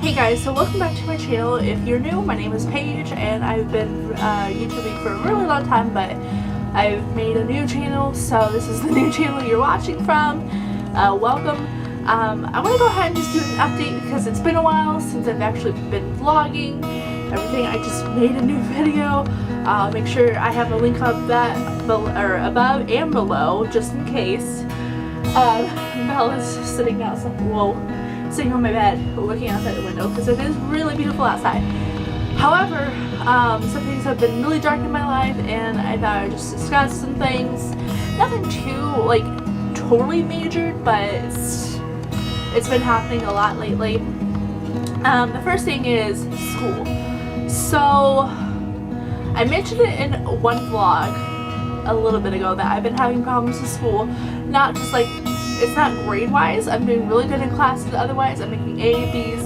Hey guys, so welcome back to my channel. If you're new, my name is Paige and I've been YouTubing for a really long time, but I've made a new channel, so this is the new channel you're watching from. Welcome. I want to go ahead and just do an update because it's been a while since I've actually been vlogging everything. I just made a new video. Make sure I have a link up that above and below just in case. Bella's sitting outside. Whoa. Sitting on my bed looking outside the window because it is really beautiful outside. However, some things have been really dark in my life and I thought I'd just discuss some things. Nothing too totally major, but it's been happening a lot lately. The first thing is school. So I mentioned it in one vlog a little bit ago that I've been having problems with school. Not just it's not grade wise, I'm doing really good in classes, otherwise I'm making A, B,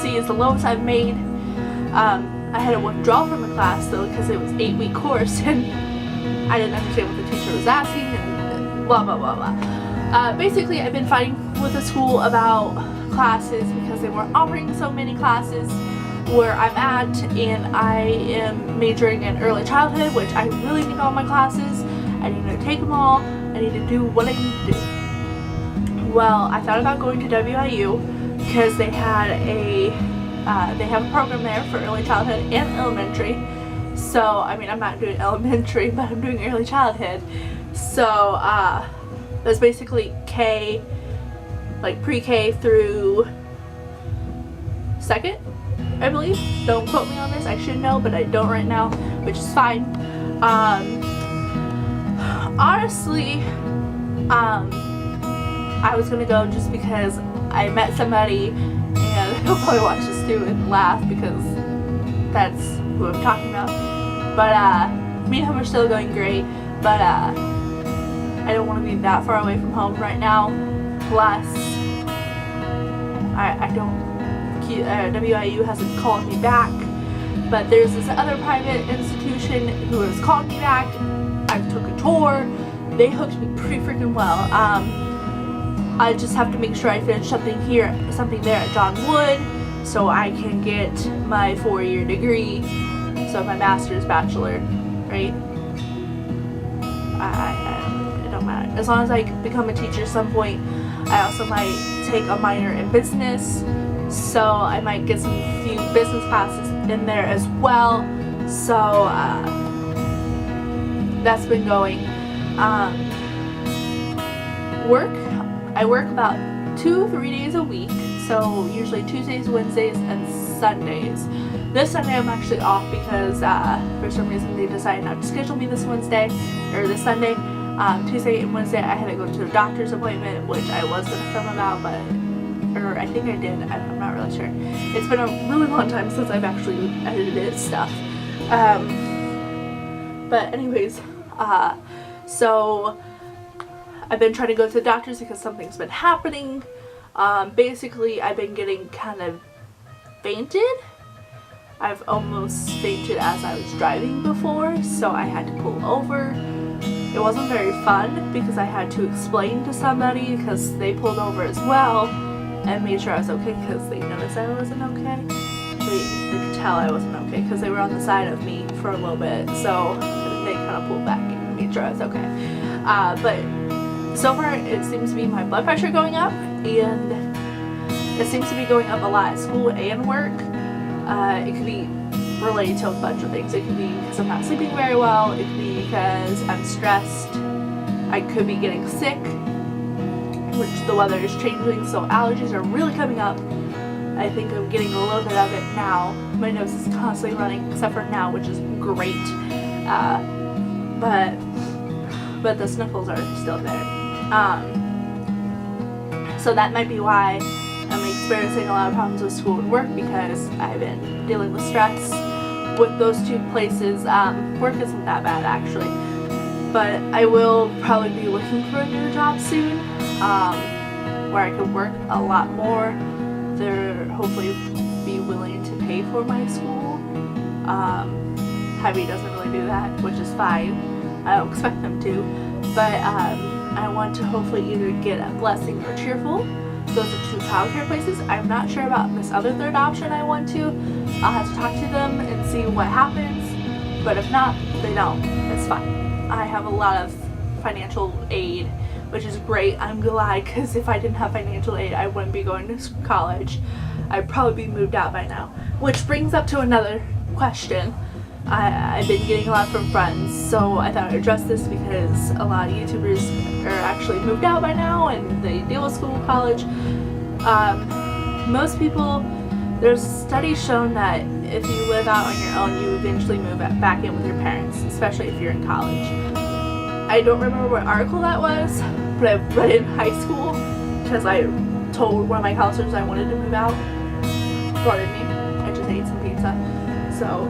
C is the lowest I've made. I had to withdraw from a class though because it was an 8-week course and I didn't understand what the teacher was asking and blah blah blah blah. Basically I've been fighting with the school about classes because they weren't offering so many classes where I'm at, and I am majoring in early childhood, which I really need all my classes. I need to take them all. I need to do what I need to do. Well, I thought about going to WIU because they had they have a program there for early childhood and elementary. So, I mean, I'm not doing elementary, but I'm doing early childhood. So, that's basically K, pre-K through second, I believe. Don't quote me on this. I should know, but I don't right now, which is fine. Honestly, I was gonna go just because I met somebody, and he'll probably watch this too and laugh because that's who I'm talking about. But me and him are still going great, but I don't want to be that far away from home right now. Plus, I don't. WIU hasn't called me back, but there's this other private institution who has called me back. I took a tour. They hooked me pretty freaking well. I just have to make sure I finish something there at John Wood, so I can get my 4-year degree, so my master's, bachelor, right? It don't matter. As long as I become a teacher at some point. I also might take a minor in business, so I might get some few business classes in there as well. So that's been going. I work about 2-3 days a week, so usually Tuesdays, Wednesdays, and Sundays. This Sunday I'm actually off because for some reason they decided not to schedule me this Sunday. Tuesday and Wednesday I had to go to a doctor's appointment, which I was going to film about, or I think I did, I'm not really sure. It's been a really long time since I've actually edited stuff. But anyways, so I've been trying to go to the doctors because something's been happening. Basically, I've been getting kind of fainted. I've almost fainted as I was driving before, so I had to pull over. It wasn't very fun because I had to explain to somebody because they pulled over as well and made sure I was okay because they noticed I wasn't okay. They could tell I wasn't okay because they were on the side of me for a little bit, so they kind of pulled back and made sure I was okay. But so far it seems to be my blood pressure going up, and it seems to be going up a lot at school and work. It could be related to a bunch of things. It could be because I'm not sleeping very well. It could be because I'm stressed. I could be getting sick, which the weather is changing, so allergies are really coming up. I think I'm getting a little bit of it now. My nose is constantly running, except for now, which is great. But the sniffles are still there. So that might be why I'm experiencing a lot of problems with school and work, because I've been dealing with stress with those two places. Work isn't that bad actually, but I will probably be looking for a new job soon, where I can work a lot more. They're hopefully be willing to pay for my school. Hubby doesn't really do that, which is fine. I don't expect them to, but I want to hopefully either get a blessing or cheerful those are 2 childcare places. I'm not sure about this other third option I want to. I'll have to talk to them and see what happens, but if not, they don't. It's fine. I have a lot of financial aid, which is great. I'm glad, because if I didn't have financial aid, I wouldn't be going to college. I'd probably be moved out by now. Which brings up to another question. I've been getting a lot from friends, so I thought I'd address this because a lot of YouTubers are actually moved out by now and they deal with school, college. Most people, there's studies shown that if you live out on your own, you eventually move back in with your parents, especially if you're in college. I don't remember what article that was, but I read it in high school because I told one of my counselors I wanted to move out. Pardon me, I just ate some pizza. So,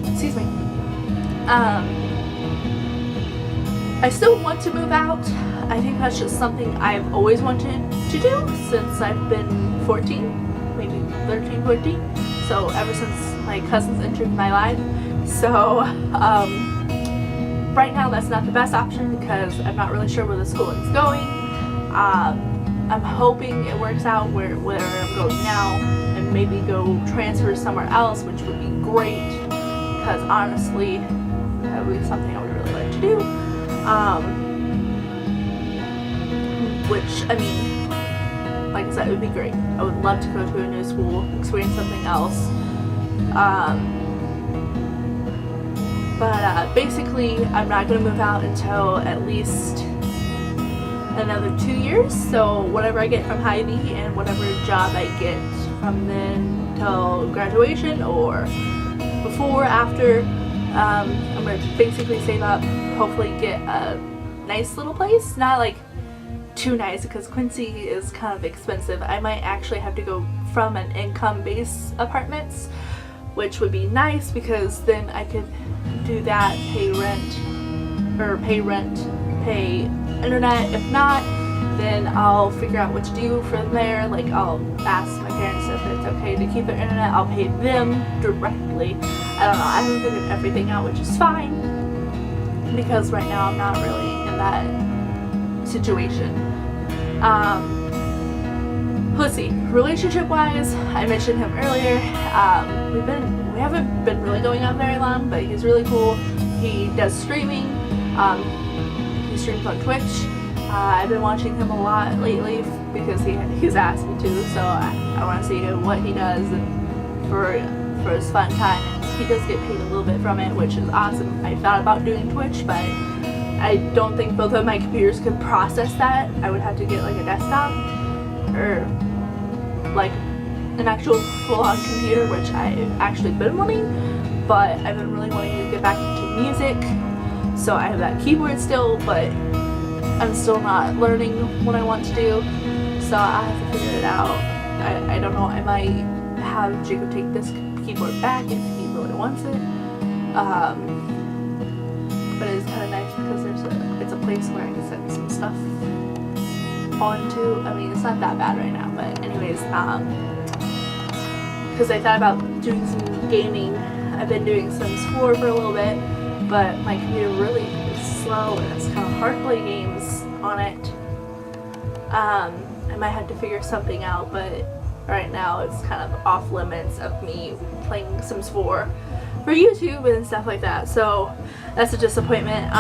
excuse me. I still want to move out. I think that's just something I've always wanted to do since I've been 14, maybe 13, 14. So ever since my cousins entered my life. So right now that's not the best option because I'm not really sure where the school is going. I'm hoping it works out where I'm going now and maybe go transfer somewhere else, which would be great because honestly that would be something I would really like to do. Which, I mean, like I said, it would be great. I would love to go to a new school, experience something else. But basically, I'm not going to move out until at least another 2 years. So whatever I get from Hy-Vee and whatever job I get from then till graduation or before, after, I'm going to basically save up, hopefully get a nice little place. Not like too nice because Quincy is kind of expensive. I might actually have to go from an income-based apartments, which would be nice because then I could do that, pay internet. If not, then I'll figure out what to do from there. Like I'll ask my parents if it's okay to keep their internet. I'll pay them directly. I don't know. I haven't figured everything out, which is fine because right now I'm not really in that situation. Let's see, relationship wise, I mentioned him earlier. We haven't been really going out very long, but he's really cool. He does streaming. He streams on Twitch. I've been watching him a lot lately because he's asked me to, so I want to see what he does and for his fun time. And he does get paid a little bit from it, which is awesome. I thought about doing Twitch, but I don't think both of my computers could process that. I would have to get like a desktop or like an actual full-on computer, which I've actually been wanting, but I've been really wanting to get back into music. So I have that keyboard still, but I'm still not learning what I want to do. So I have to figure it out. I don't know. I might have Jacob take this keyboard back if he really wants it. But it's kind of nice because it's a place where I can set some stuff onto. I mean, it's not that bad right now, but anyways, because I thought about doing some gaming. I've been doing Sims 4 for a little bit, but my computer really is slow and it's kind of hard to play games on it. I might have to figure something out, but right now it's kind of off limits of me playing Sims 4 for YouTube and stuff like that, so that's a disappointment.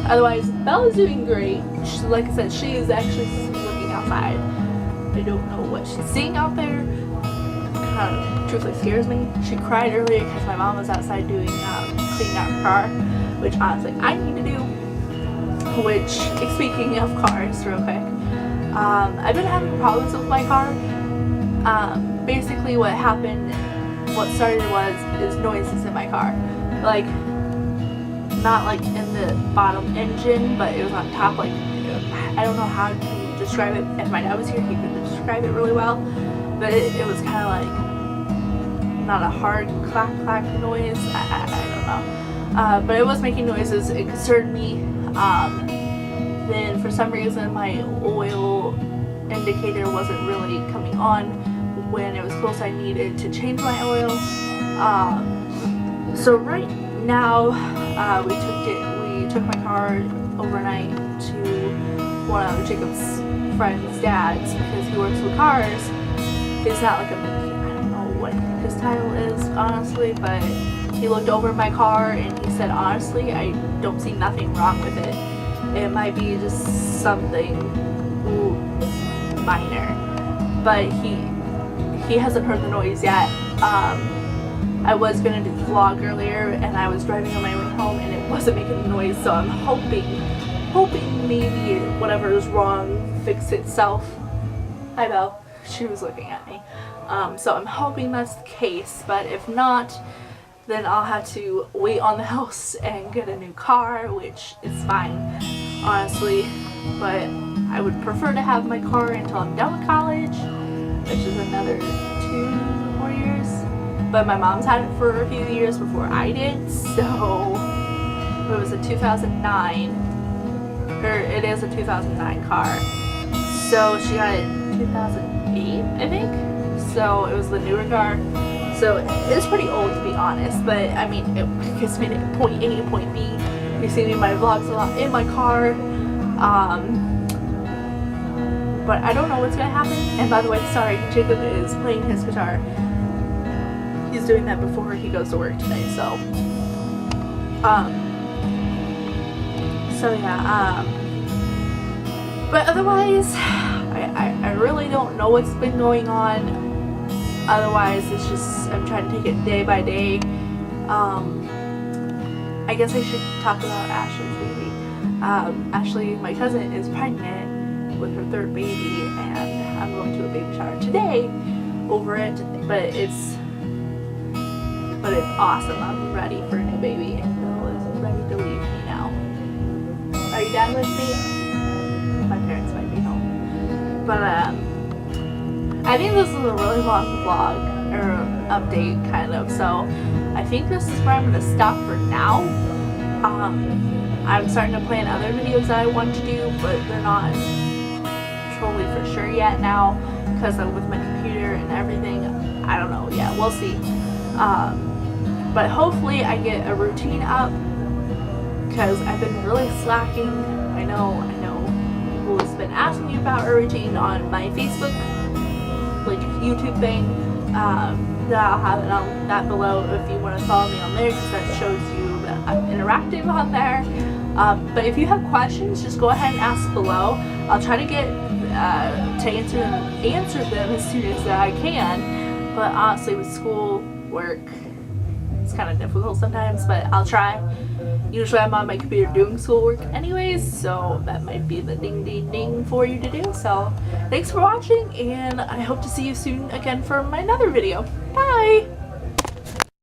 Otherwise, Bella's doing great. Like I said, she is actually looking outside. I don't know what she's seeing out there. Kind of truthfully scares me. She cried earlier because my mom was outside doing cleaning out her car, which honestly I need to do. Which, speaking of cars, real quick, I've been having problems with my car. Basically, what happened, what started is noises in my car, like not like in the bottom engine, but it was on top. Like I don't know how to describe it. If my dad was here, he could describe it really well. But it was kind of like not a hard clack noise. I don't know. But it was making noises. It concerned me. Then for some reason my oil indicator wasn't really coming on when it was close. I needed to change my oil. So right now we took my car overnight to one of Jacob's friend's dad's because he works with cars. He's not like a, I don't know what his title is, honestly, but he looked over my car and he said, honestly, I don't see nothing wrong with it. It might be just something minor, but he hasn't heard the noise yet. I was gonna do the vlog earlier and I was driving on my way home and it wasn't making a noise, so I'm hoping maybe whatever is wrong fixed itself. Hi Belle, she was looking at me. So I'm hoping that's the case, but if not, then I'll have to wait on the house and get a new car, which is fine, honestly, but I would prefer to have my car until I'm done with college, which is another 2 more years. But my mom's had it for a few years before I did, so it was a 2009, or it is a 2009 car. So she got it in 2008, I think. So it was the newer car. So it's pretty old, to be honest, but I mean, it gets me to point A and point B. You see me in my vlogs a lot in my car. But I don't know what's gonna happen. And by the way, sorry, Jacob is playing his guitar. He's doing that before he goes to work today, so yeah, but otherwise I really don't know what's been going on. Otherwise it's just I'm trying to take it day by day. I guess I should talk about Ashley's baby. Ashley, my cousin, is pregnant with her 3rd baby, and I'm going to a baby shower today over it, but it's awesome. I'm ready for a new baby, and Bill is ready to leave me now. Are you done with me? My parents might be home. But I think this is a really long vlog, or update, kind of, so I think this is where I'm going to stop for now. I'm starting to plan other videos that I want to do, but they're not totally for sure yet now, because I'm with my computer and everything. I don't know, yeah, we'll see. But hopefully I get a routine up, because I've been really slacking. I know people have been asking me about a routine on my Facebook, like YouTube thing, that I'll have it on that below if you want to follow me on there, because that shows you that I'm interactive on there. But if you have questions, just go ahead and ask below. I'll try to get to answer them as soon as I can, but honestly with school, work, it's kind of difficult sometimes, but I'll try. Usually I'm on my computer doing schoolwork anyways, so that might be the ding ding ding for you to do. So thanks for watching, and I hope to see you soon again for my another video. Bye!